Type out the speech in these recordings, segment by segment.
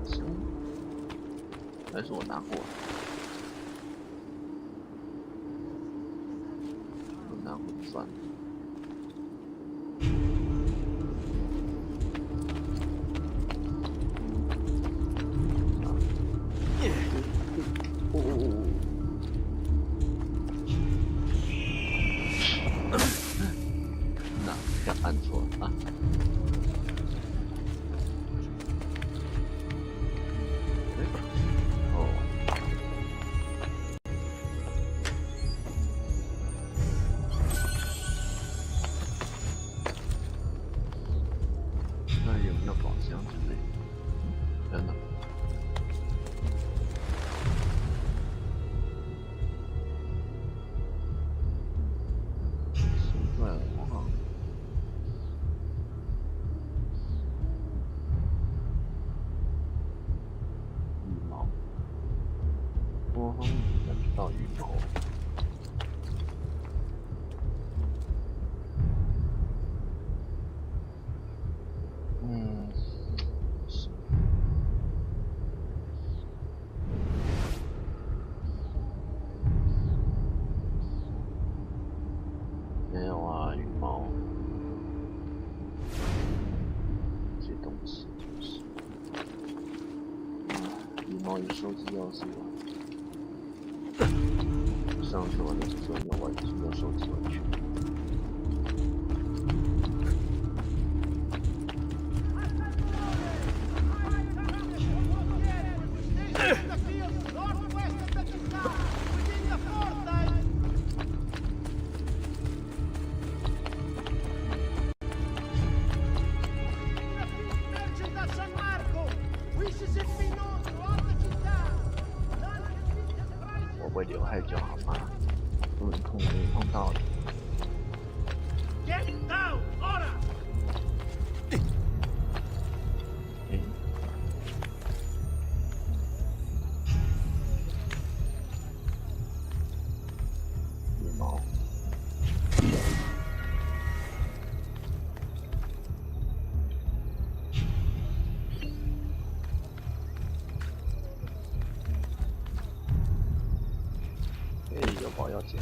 箱，还是我拿过？我拿过就算了。那按错了啊！那有没有宝箱之类的？真的？奇怪了，我好像羽毛，我好像感觉到羽毛。是。没有啊，羽毛。这些东西就是，羽毛与收集要素啊。上次玩的时候没有收集完全。我不会留太久好吗？不能碰到的。羽毛。有宝要捡。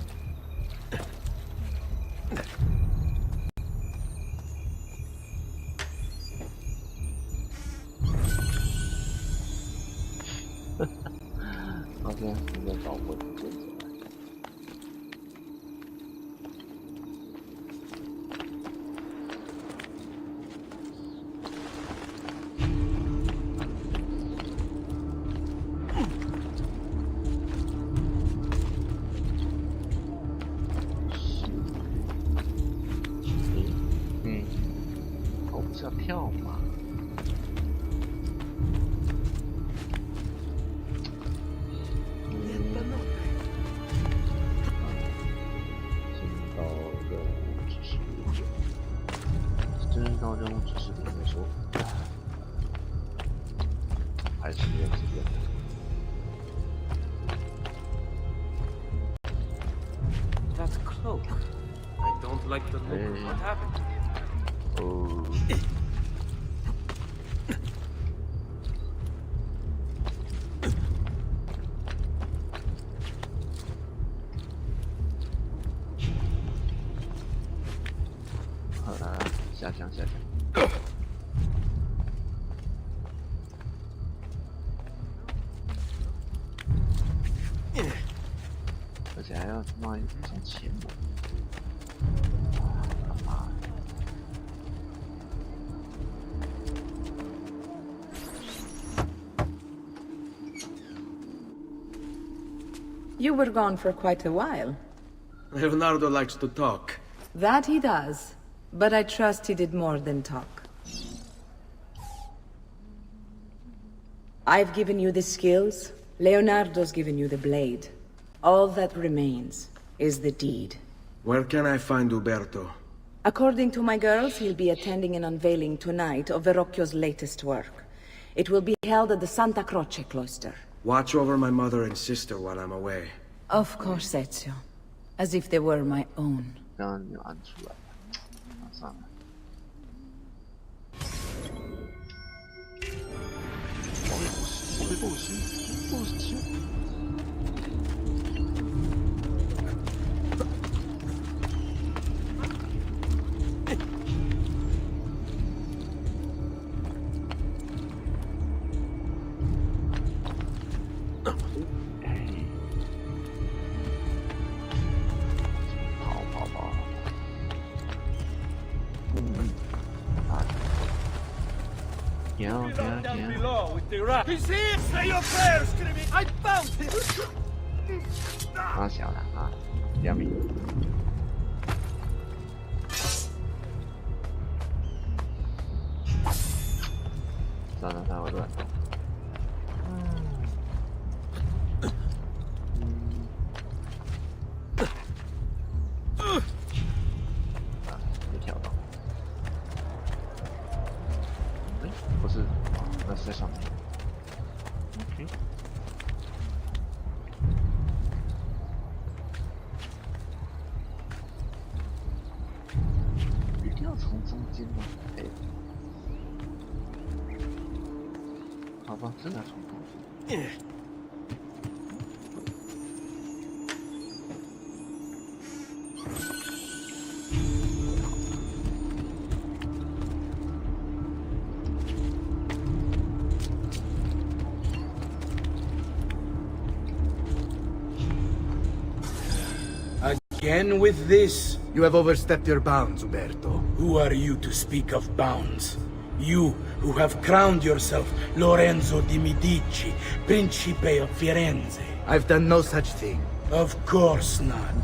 OK， 应该找回捡起来。我不是要跳吗？真到任务指示里面说，还是没有这边。That's cloak. I don't like the look. What happened to it? Oh.下降。而且还要他妈从前门。You were gone for quite a while. Leonardo likes to talk. That he does. But I trust he did more than talk. I've given you the skills. Leonardo's given you the blade. All that remains is the deed. Where can I find Uberto? According to my girls, he'll be attending an unveiling tonight of Verrocchio's latest work. It will be held at the Santa Croce cloister. Watch over my mother and sister while I'm away. Of course, Ezio. As if they were my own. 刚刚没有按出来，算了。不行，不行。He's here! Say your prayers, Jimmy! I found him! 太小了啊，2米。算了，我乱动。没跳到。哎，不是，那是在上面。OK。一定要从中间吗？哎。好吧，真的从中间。Again with this? You have overstepped your bounds, Uberto. Who are you to speak of bounds? You, who have crowned yourself Lorenzo di Medici, Principe of Firenze. I've done no such thing. Of course not.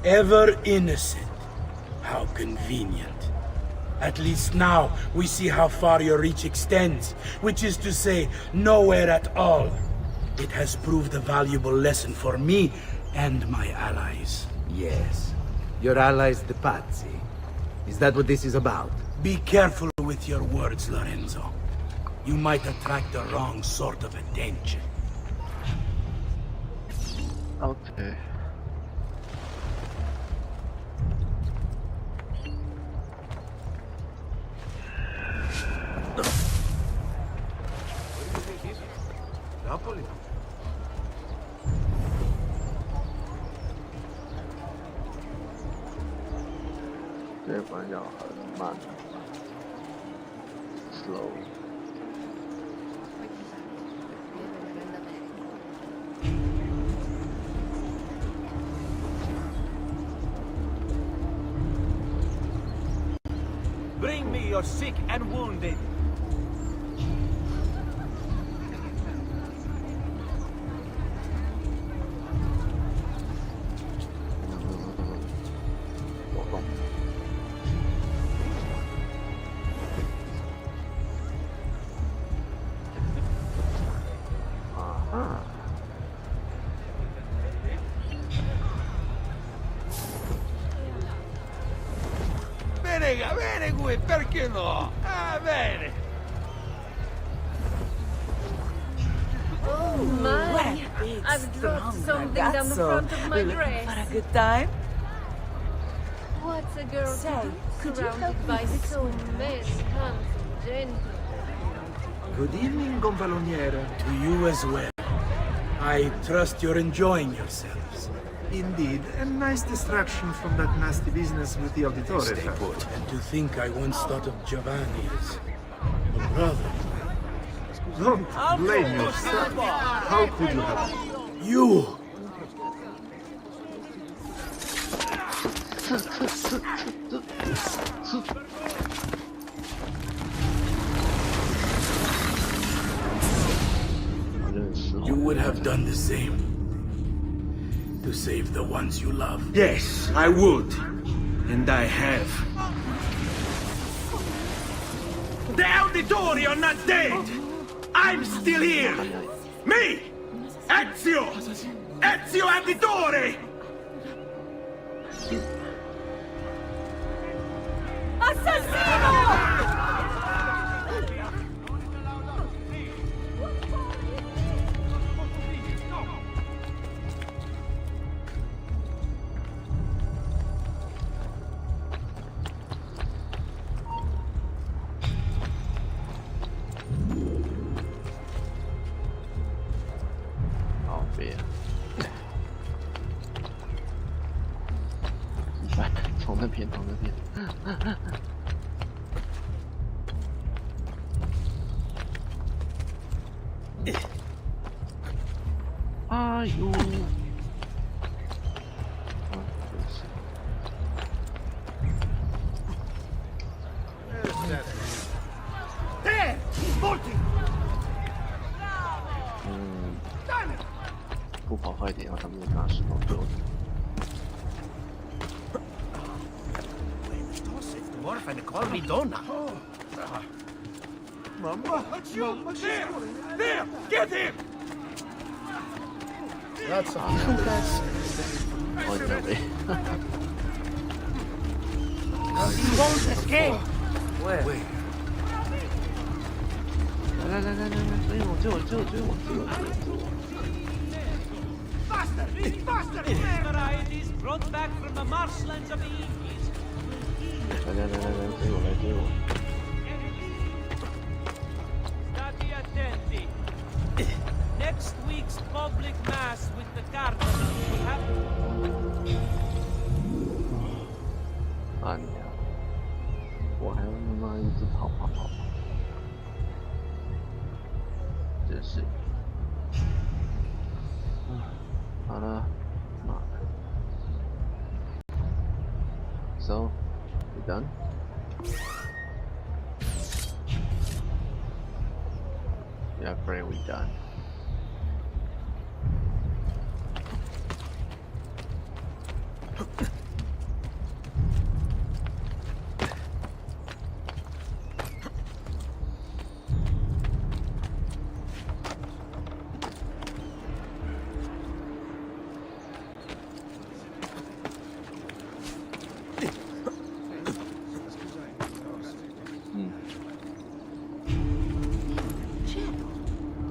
Ever innocent. How convenient. At least now, we see how far your reach extends, which is to say, nowhere at all. It has proved a valuable lesson for me and my allies. Yes. Your allies, the Pazzi. Is that what this is about? Be careful with your words, Lorenzo. You might attract the wrong sort of attention. Okay. Napoli? 这关要很慢 ，slow。Bring me your sick and wounded. Bene qui, perché no? Ah, bene. Oh my! I've dropped something down the front of my dress. For a good time? What's a girl Say, to do could you surrounded help by me with so many handsome gentlemen? Good evening, Gonfaloniere. To you as well. I trust you're enjoying yourselves. Indeed, a nice distraction from that nasty business with the Auditore. Stay put. And to think I once thought of Giovanni as a brother. Don't blame yourself. How could you have? You! You would have done the same. To save the ones you love. Yes, I would. And I have. The Auditori are not dead! I'm still here! Me! Ezio! Ezio Auditore! 边往那边。哎呦！啊，真是。不跑快一点，让他们拿石头丢。Mamma! There! Get him! That's a Oh, no way. You won't escape! Where? Wait. 来，追我！ Faster! Varieties brought back from the marshlands of the Indies. 来，追我！ Stati attenti. Next week's public mass with the cardinal will have... 啊你啊！我还要他妈一直跑，真是。好了，妈的。So, we done? Yeah, afraid we done.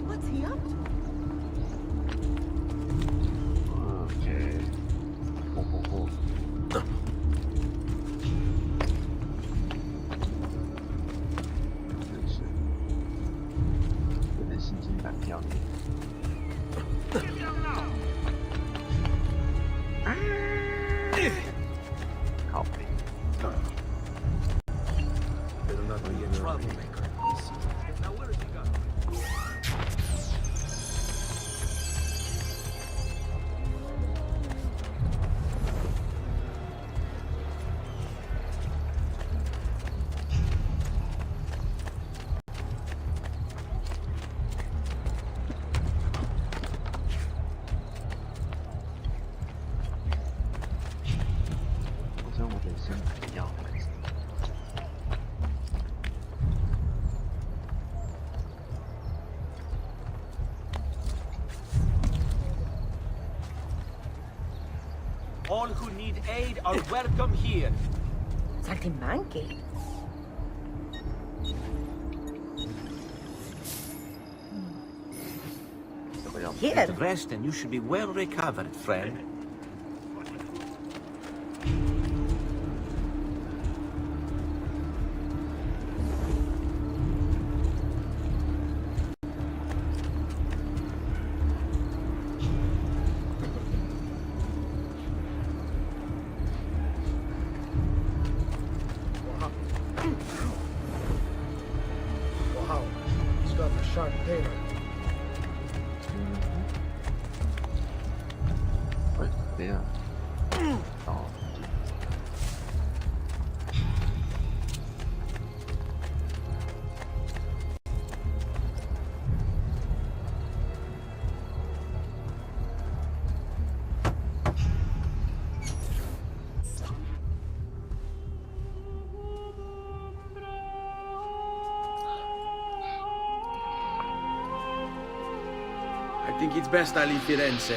What's he up to? Okay. 真是，有点心惊胆跳的。靠北。Now where has he gone? All who need aid are welcome here. Saltimbanchi. Here. Get rest and you should be well recovered, friend. Wow, he's got a sharp pain. 喂，等一下。哦。I think it's best I leave Firenze.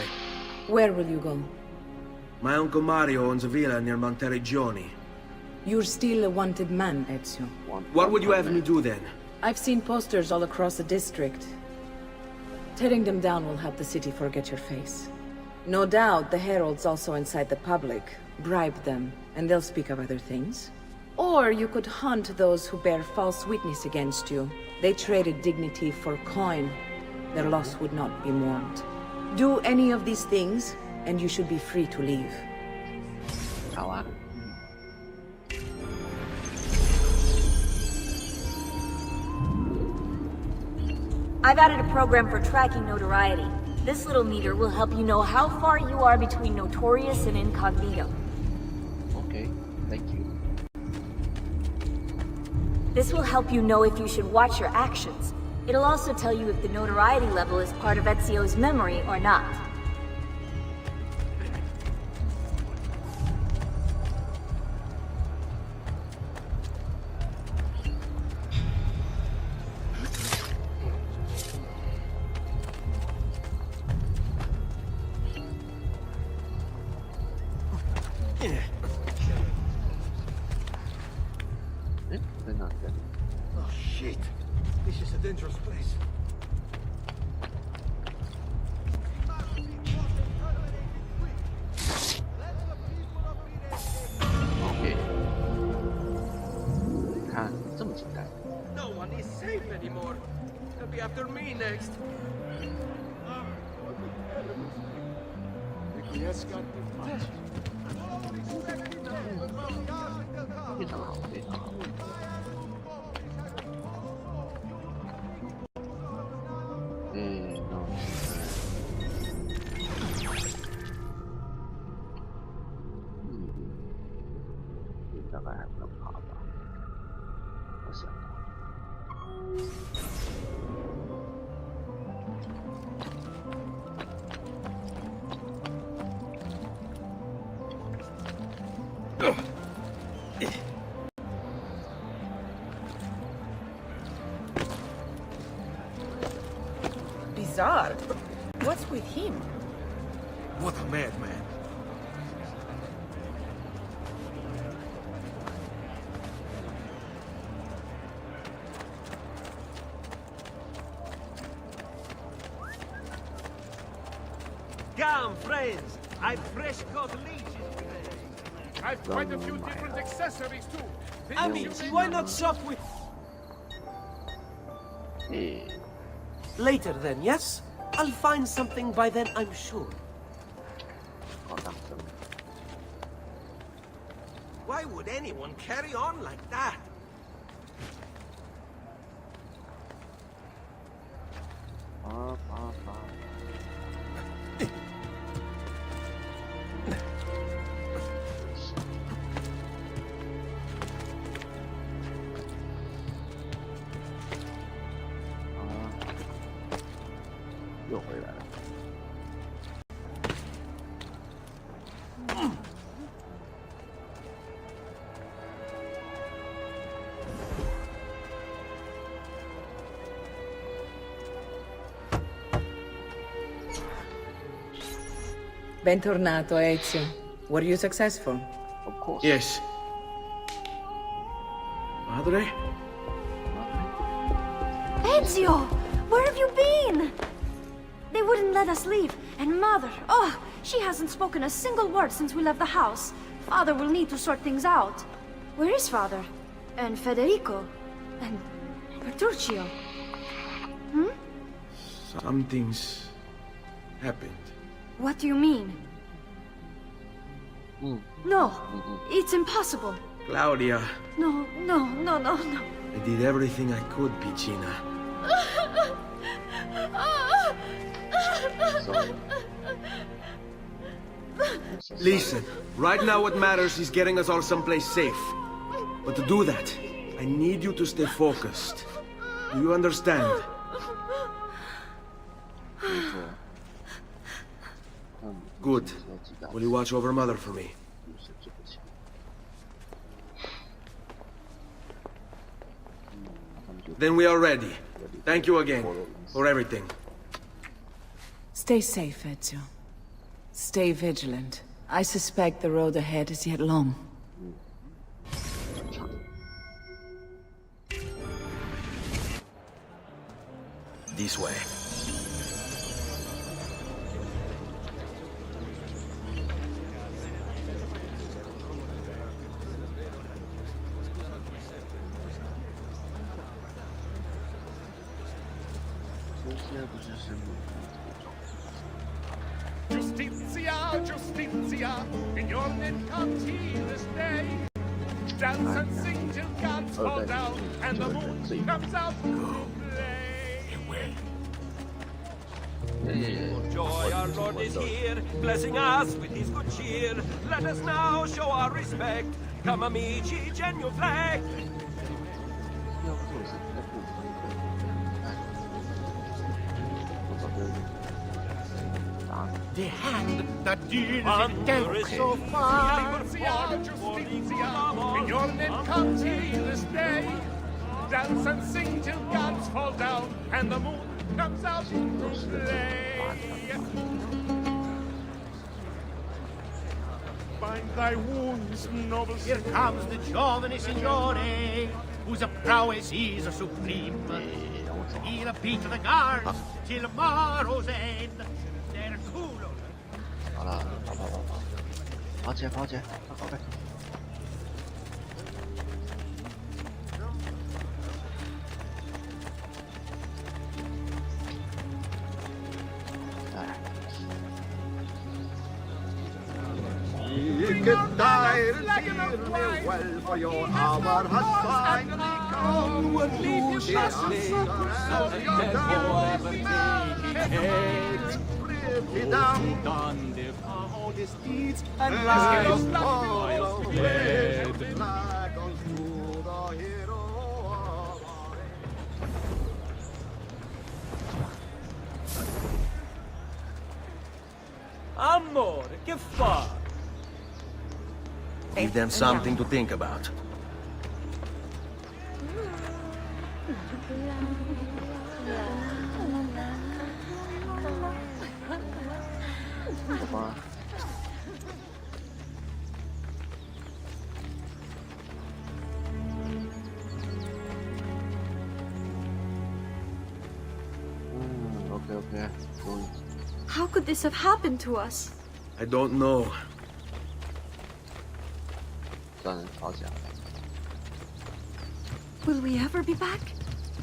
Where will you go? My uncle Mario owns a villa near Monteregioni. You're still a wanted man, Ezio. What would you have me do then? I've seen posters all across the district. Tearing them down will help the city forget your face. No doubt the heralds also incite the public. Bribe them, and they'll speak of other things. Or you could hunt those who bear false witness against you. They traded dignity for coin. Their loss would not be mourned. Do any of these things, and you should be free to leave. 好啊。I've added a program for tracking notoriety. This little meter will help you know how far you are between notorious and incognito. Okay, thank you. This will help you know if you should watch your actions. It'll also tell you if the notoriety level is part of Ezio's memory or not. Oh, shit. This is a dangerous place. OK， 看这么简单。 No one is safe anymore. They'll be after me next. Yes, got the 非常好，非常好。那大概还不能爬吧？我想。Bizarre. What's with him? What a madman. Come, friends. I've fresh caught leeches today. I've quite a few different accessories too. I mean, why not shop with... Later then, yes? I'll find something by then, I'm sure. Why would anyone carry on like that? Bentornato, Ezio. Were you successful? Of course. Yes. Madre? Ezio! Where have you been? They wouldn't let us leave. And Mother, oh, she hasn't spoken a single word since we left the house. Father will need to sort things out. Where is Father? And Federico? And Petruccio? Hmm? Something's happened. What do you mean? No, it's impossible. Claudia, No. I did everything I could, Piccina. Sorry. Listen, right now what matters is getting us all someplace safe. But to do that, I need you to stay focused. Do you understand? Good. Will you watch over Mother for me? Then we are ready. Thank you again for everything. Stay safe, Ezio. Stay vigilant. I suspect the road ahead is yet long. This way. Justitia, Justitia, in your incanti this day. Dance and sing till gods fall down and the moon comes out to play. Away. Lord is here, blessing us with his good cheer. Let us now show our respect. Come amici, genuflect. The hand that deals in death so far. In your name comes here to this day. Dance and sing till gods fall down and the moon comes out to play. Bind thy wounds, noble. Here comes the giovane signore, whose prowess is supreme. He'll beat the guards till morrow's end. They're cool. 好了，跑起来，快！ Good dire, well for your hour has finally come. Leave you so your pretty down. Done their proudest deeds and And lives lives all all fled. flag us to the hero of our Amore, che fa? Give them something to think about. OK， 终于。 How could this have happened to us? I don't know. 算了，跑起来。 Will we ever be back?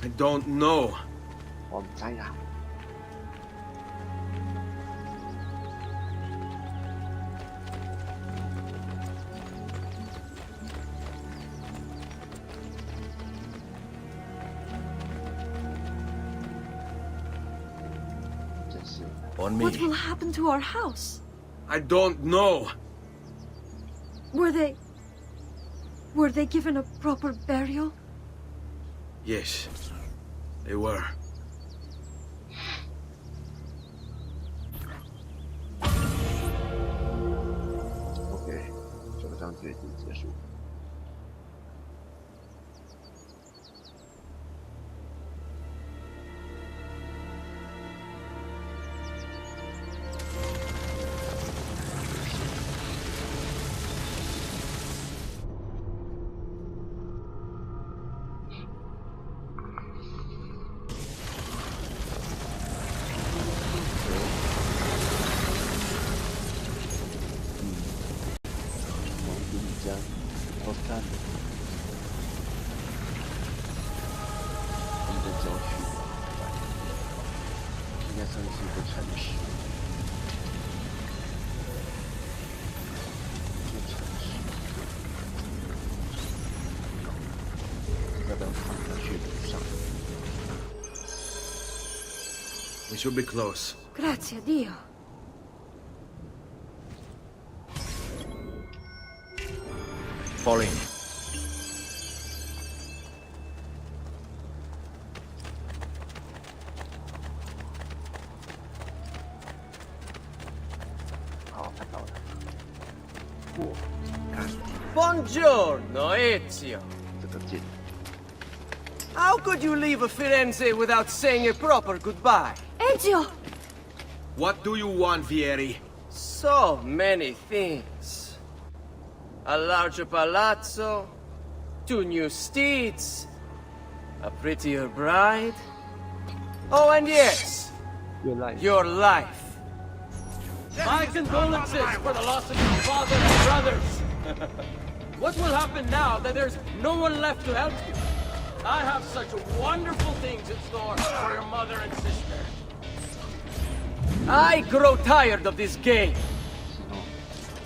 I don't know. 我唔知啊。真是。 On What me. will happen to our house? I don't know. Were they given a proper burial? Yes, they were. OK， 这场决定结束。postcard，我们的郊区，应该算是一个城市。一个城市，要不要躺下去路上？ We should be close. Grazie a Dio. Fall in. Buongiorno, Ezio. 这个剑。 How could you leave Firenze without saying a proper goodbye? Ezio! What do you want, Vieri? So many things. A larger palazzo, 2 new steeds, a prettier bride. Oh, and yes, your life. My condolences for the loss of your father and brothers. What will happen now that there's no one left to help you? I have such wonderful things in store for your mother and sister. I grow tired of this game.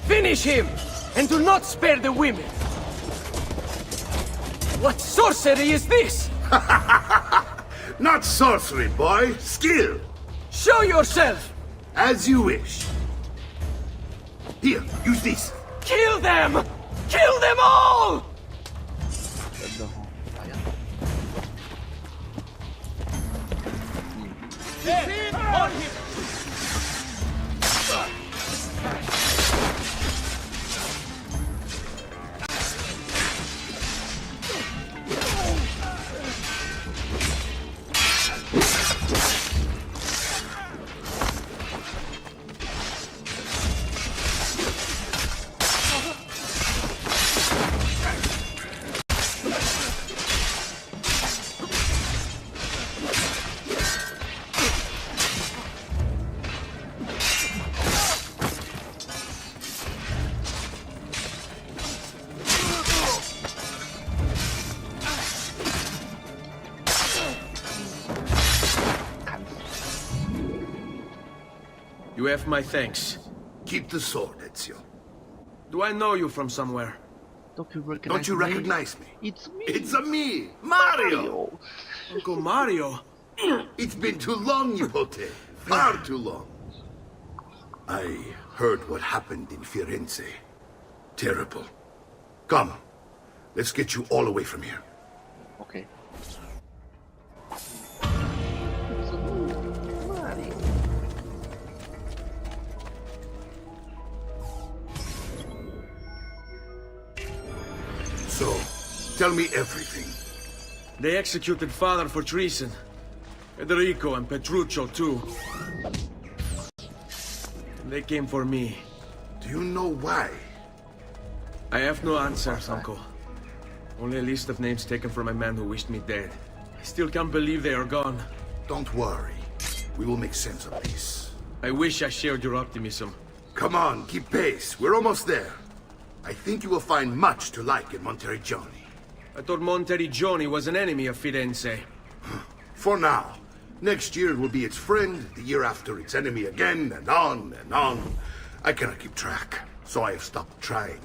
Finish him, and do not spare the women. What sorcery is this? Not sorcery, boy. Skill. Show yourself! As you wish. Here, use this. Kill them! Kill them all! 真的哦，打样。You have my thanks. Keep the sword, Ezio. Do I know you from somewhere? Don't you recognize me? It's me. It's a me, Mario. Uncle Mario? It's been too long, Nipote. Far too long. I heard what happened in Firenze. Terrible. Come, let's get you all away from here. Okay. So, tell me everything. They executed Father for treason. Federico and Petruccio, too. They came for me. Do you know why? I have no answers, Uncle. Only a list of names taken from a man who wished me dead. I still can't believe they are gone. Don't worry. We will make sense of this. I wish I shared your optimism. Come on, keep pace. We're almost there. I think you will find much to like in Monteriggioni. I thought Monteriggioni was an enemy of Firenze. For now. Next year it will be its friend, the year after its enemy again, and on and on. I cannot keep track, so I have stopped trying.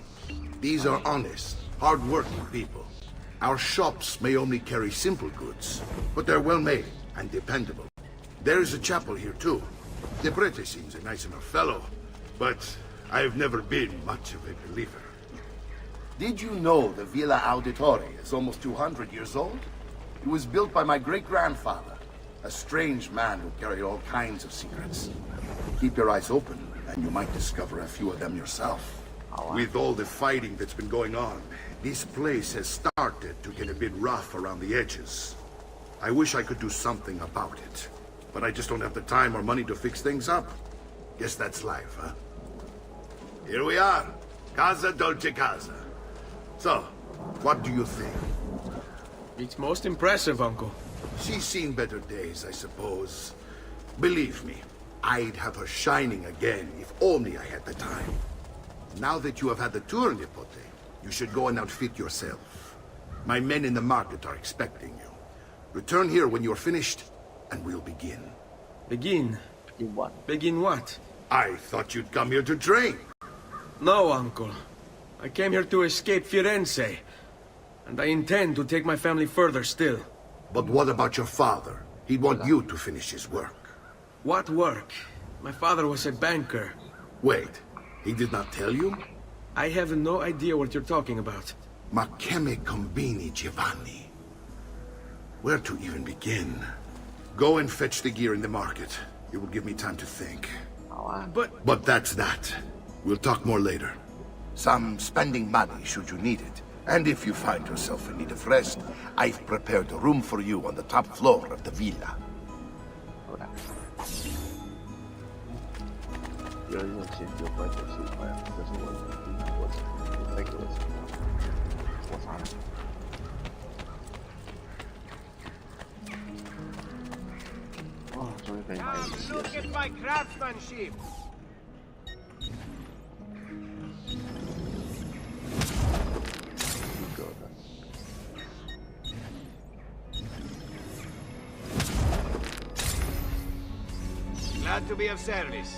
These are honest, hard-working people. Our shops may only carry simple goods, but they're well-made and dependable. There is a chapel here, too. The prete seems a nice enough fellow, but I have never been much of a believer. Did you know the Villa Auditore is almost 200 years old? It was built by my great-grandfather, a strange man who carried all kinds of secrets. Keep your eyes open, and you might discover a few of them yourself. With all the fighting that's been going on, this place has started to get a bit rough around the edges. I wish I could do something about it, but I just don't have the time or money to fix things up. Guess that's life, huh? Here we are. Casa Dolce Casa. So, what do you think? It's most impressive, Uncle. She's seen better days, I suppose. Believe me, I'd have her shining again if only I had the time. Now that you have had the tour, Nipote, you should go and outfit yourself. My men in the market are expecting you. Return here when you're finished, and we'll begin. Begin? Begin what? Begin what? I thought you'd come here to train. No, Uncle. I came here to escape Firenze. And I intend to take my family further still. But what about your father? He'd want you to finish his work. What work? My father was a banker. Wait, he did not tell you? I have no idea what you're talking about. Ma che me combini, Giovanni? Where to even begin? Go and fetch the gear in the market. It will give me time to think. But that's that. We'll talk more later. Some spending money should you need it. And if you find yourself in need of rest, I've prepared a room for you on the top floor of the villa. Look at my craftsmanship. Glad to be of service.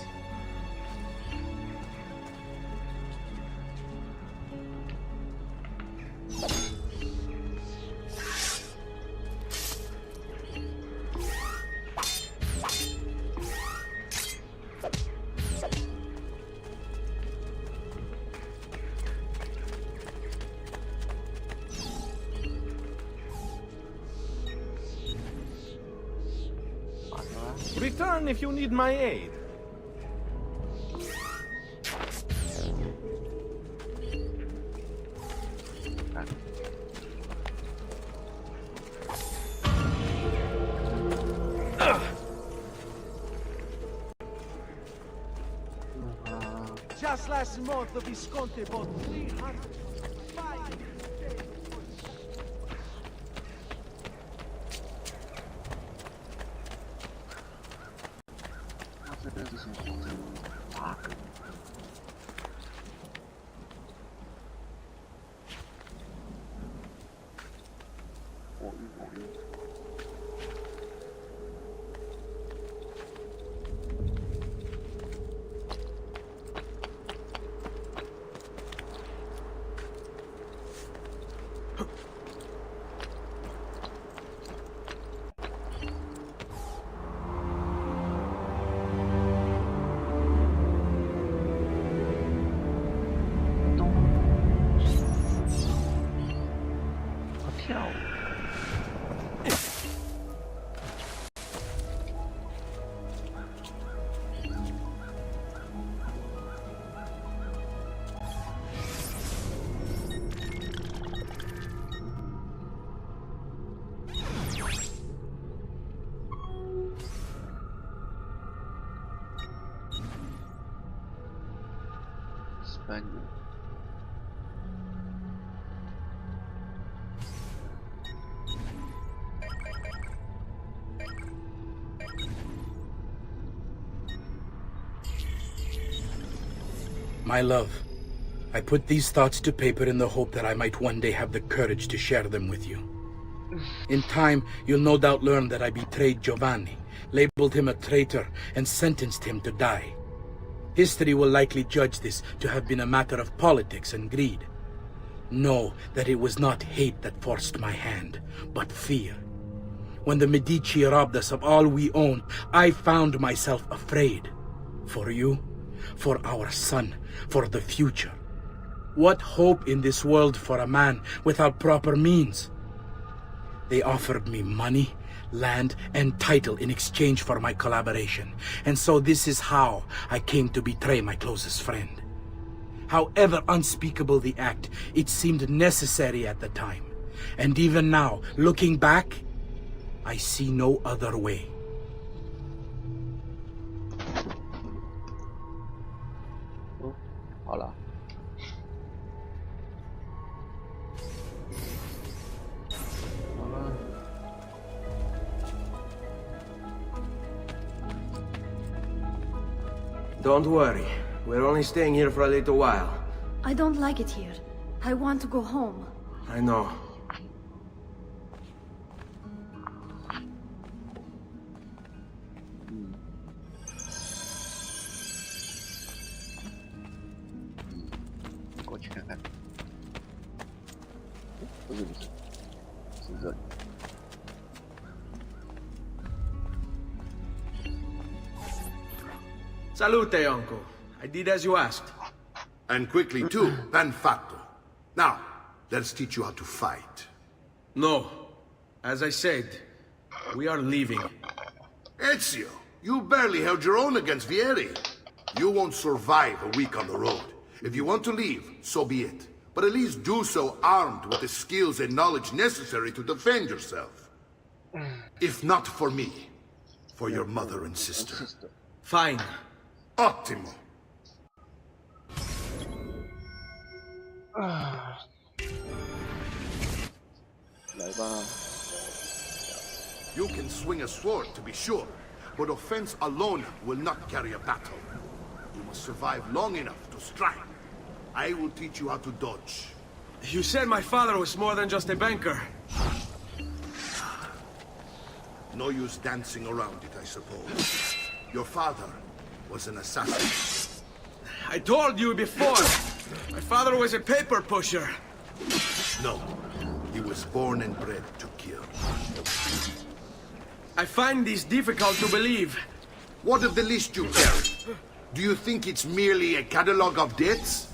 Return if you need my aid. Just last month, the Visconti bought 305. 这边是什么火车啊？火晕。跳舞。Spaniard. My love, I put these thoughts to paper in the hope that I might one day have the courage to share them with you. In time, you'll no doubt learn that I betrayed Giovanni, labeled him a traitor, and sentenced him to die. History will likely judge this to have been a matter of politics and greed. Know that it was not hate that forced my hand, but fear. When the Medici robbed us of all we owned, I found myself afraid. For you, for our son, for the future. What hope in this world for a man without proper means? They offered me money, land, and title in exchange for my collaboration. And so this is how I came to betray my closest friend. However unspeakable the act, it seemed necessary at the time. And even now, looking back, I see no other way. Hola. Don't worry. We're only staying here for a little while. I don't like it here. I want to go home. I know. Salute, uncle. I did as you asked. And quickly too, ben fatto. Now, let's teach you how to fight. No. As I said, we are leaving. Ezio, you barely held your own against Vieri. You won't survive a week on the road. If you want to leave, so be it. But at least do so armed with the skills and knowledge necessary to defend yourself. If not for me, for your mother and sister. Fine. Ottimo. You can swing a sword, to be sure, but offense alone will not carry a battle. You must survive long enough to strike. I will teach you how to dodge. You said my father was more than just a banker. No use dancing around it, I suppose. Your father was an assassin. I told you before. My father was a paper pusher. No, he was born and bred to kill. I find this difficult to believe. What of the list you carry? Do you think it's merely a catalog of debts?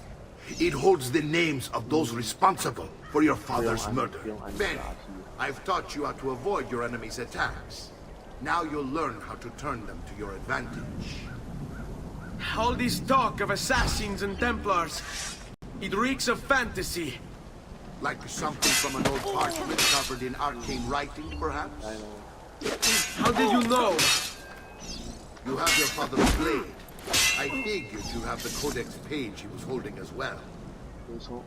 It holds the names of those responsible for your father's murder. Ben, I've taught you how to avoid your enemy's attacks. Now you'll learn how to turn them to your advantage. All this talk of assassins and Templars, it reeks of fantasy. Like something from an old parchment covered in arcane writing, perhaps? How did you know? You have your father's blade. I figured you have the codex page he was holding as well. 没错。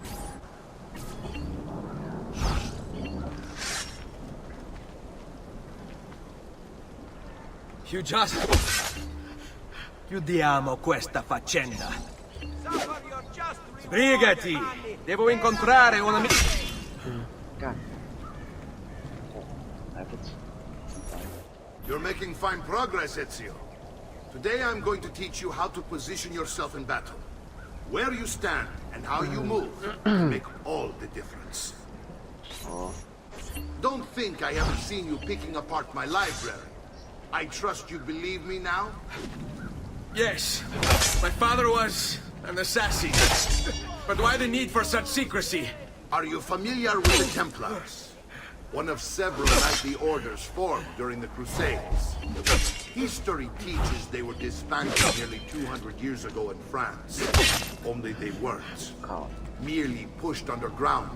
You just... Chiudiamo questa faccenda. Sbrigati! Devo incontrare un amico... 干。哦，来不及。 You're making fine progress, Ezio. Today I'm going to teach you how to position yourself in battle. Where you stand and how you move make all the difference. Oh. Don't think I haven't seen you picking apart my library. I trust you believe me now? Yes, my father was an assassin. But why the need for such secrecy? Are you familiar with the Templars? One of several knightly orders formed during the Crusades. History teaches they were disbanded nearly 200 years ago in France. Only they weren't. Merely pushed underground,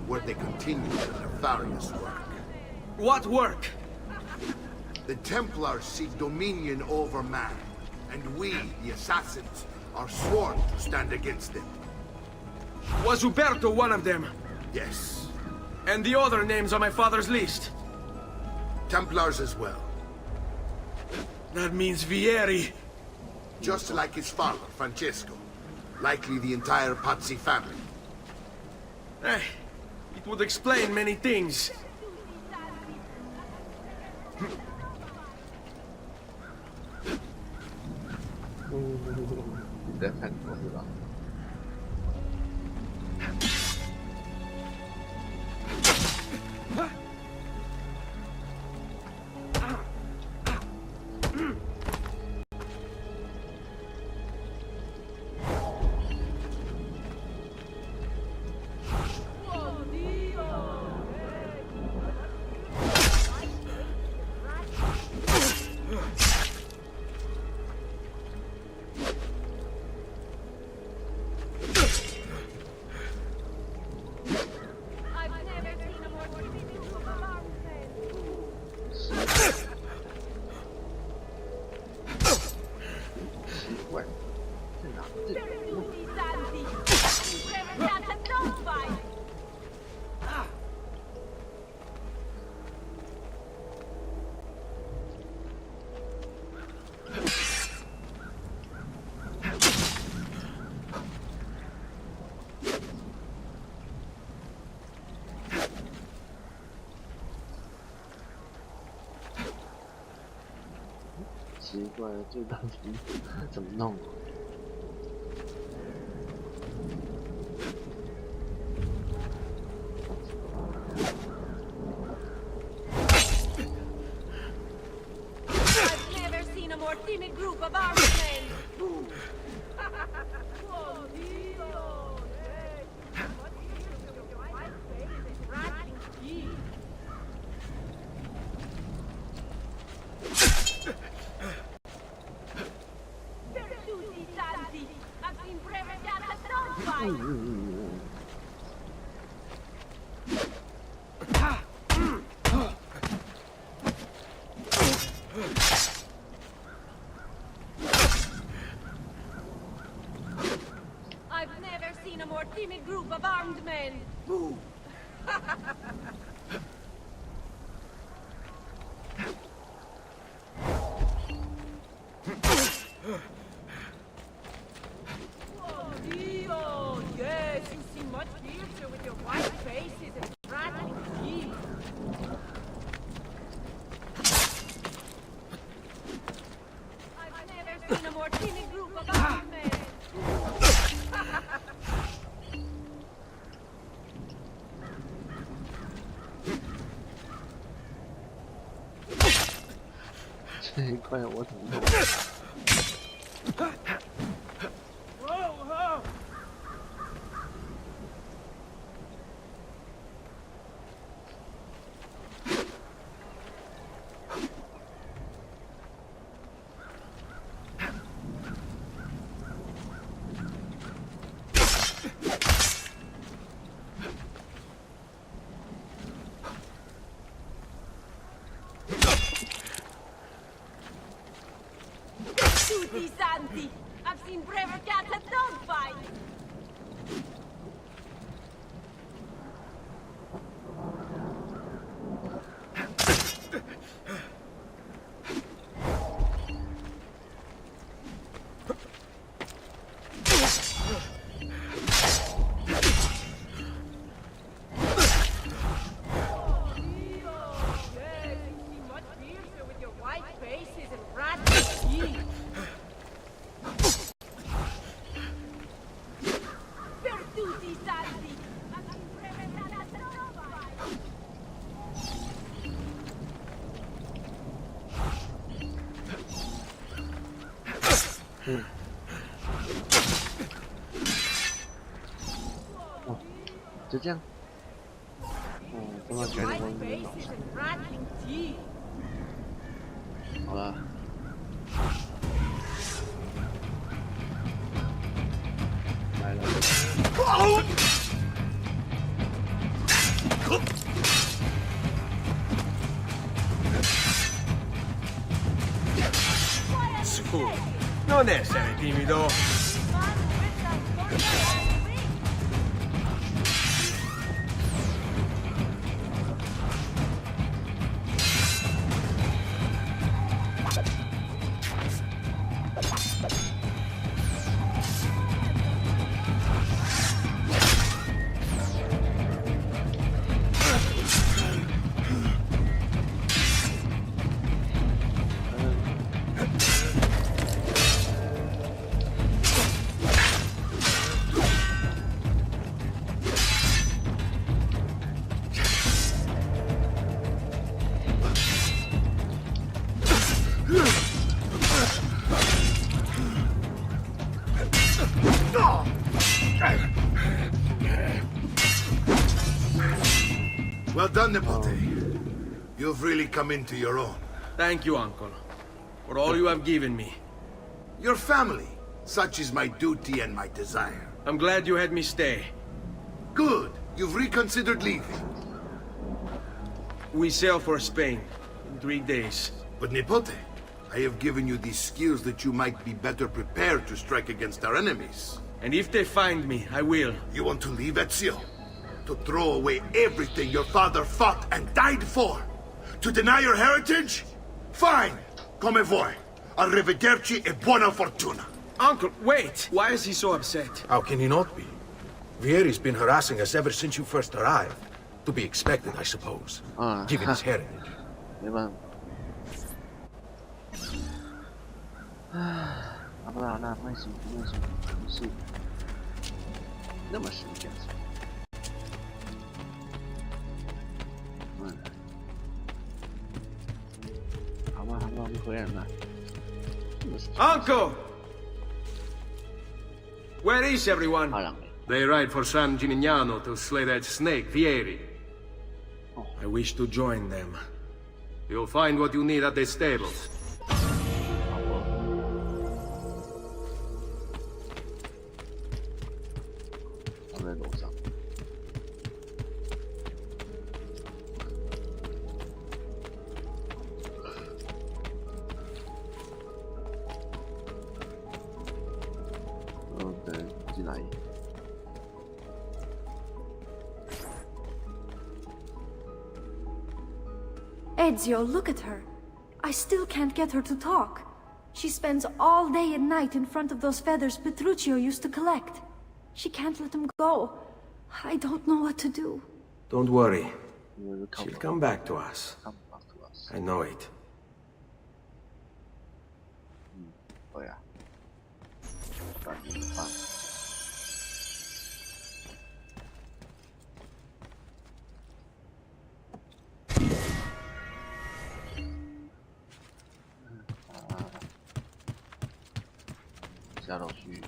where they continued their nefarious work. What work? The Templars seek dominion over man, and we, the assassins, are sworn to stand against them. Was Uberto one of them? Yes. And the other names on my father's list? Templars as well. That means Vieri. Just like his father, Francesco. Likely the entire Pazzi family. It would explain many things.奇怪，这道题怎么弄？ I've never seen a more timid group of armed men. I've never seen a more timid group of armed men. Oh, yes, you seem much fiercer with your white faces and rattling teeth. I've never seen a more timid group of armed men. Santi! I've seen braver cats at dogfight!就这样。刚刚觉得我有点脑残。好了。来了。Su, non essere timido. Well done, Nipote. You've really come into your own. Thank you, Uncle, for all you have given me. Your family. Such is my duty and my desire. I'm glad you had me stay. Good. You've reconsidered leaving. We sail for Spain in 3 days. But Nipote, I have given you these skills that you might be better prepared to strike against our enemies. And if they find me, I will. You want to leave Ezio? To throw away everything your father fought and died for? To deny your heritage? Fine! Come vuoi. Arrivederci e buona fortuna. Uncle, wait! Why is he so upset? How can he not be? Vieri's been harassing us ever since you first arrived. To be expected, I suppose. Given his heritage. 没办法。好不好？那为什么不是那么实现？好吧，我们回来了。Uncle! Where is everyone? They ride for San Gimignano to slay that snake, Vieri. I wish to join them. You'll find what you need at the stables. 他在楼上。对，进来。Ezio, look at her. I still can't get her to talk. She spends all day and night in front of those feathers Petruchio used to collect. She can't let them go. I don't know what to do. Don't worry. She'll come back to us. I know it. 对啊。赶紧办。下楼去。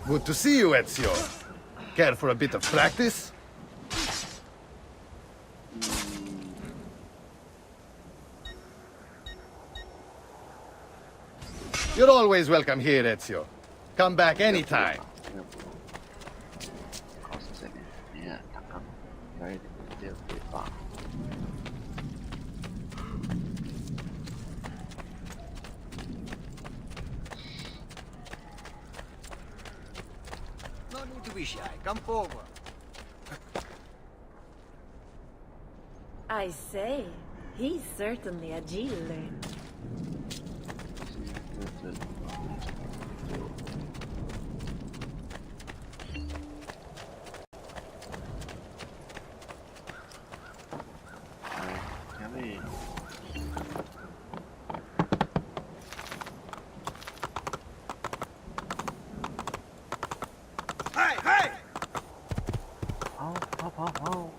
Good to see you, Ezio. Care for a bit of practice? You're always welcome here, Ezio. Come back anytime. เนี่ย잠깐 기다려야 되는데 어디가? No need to be shy. Come forward. I say, he's certainly a jailer. How?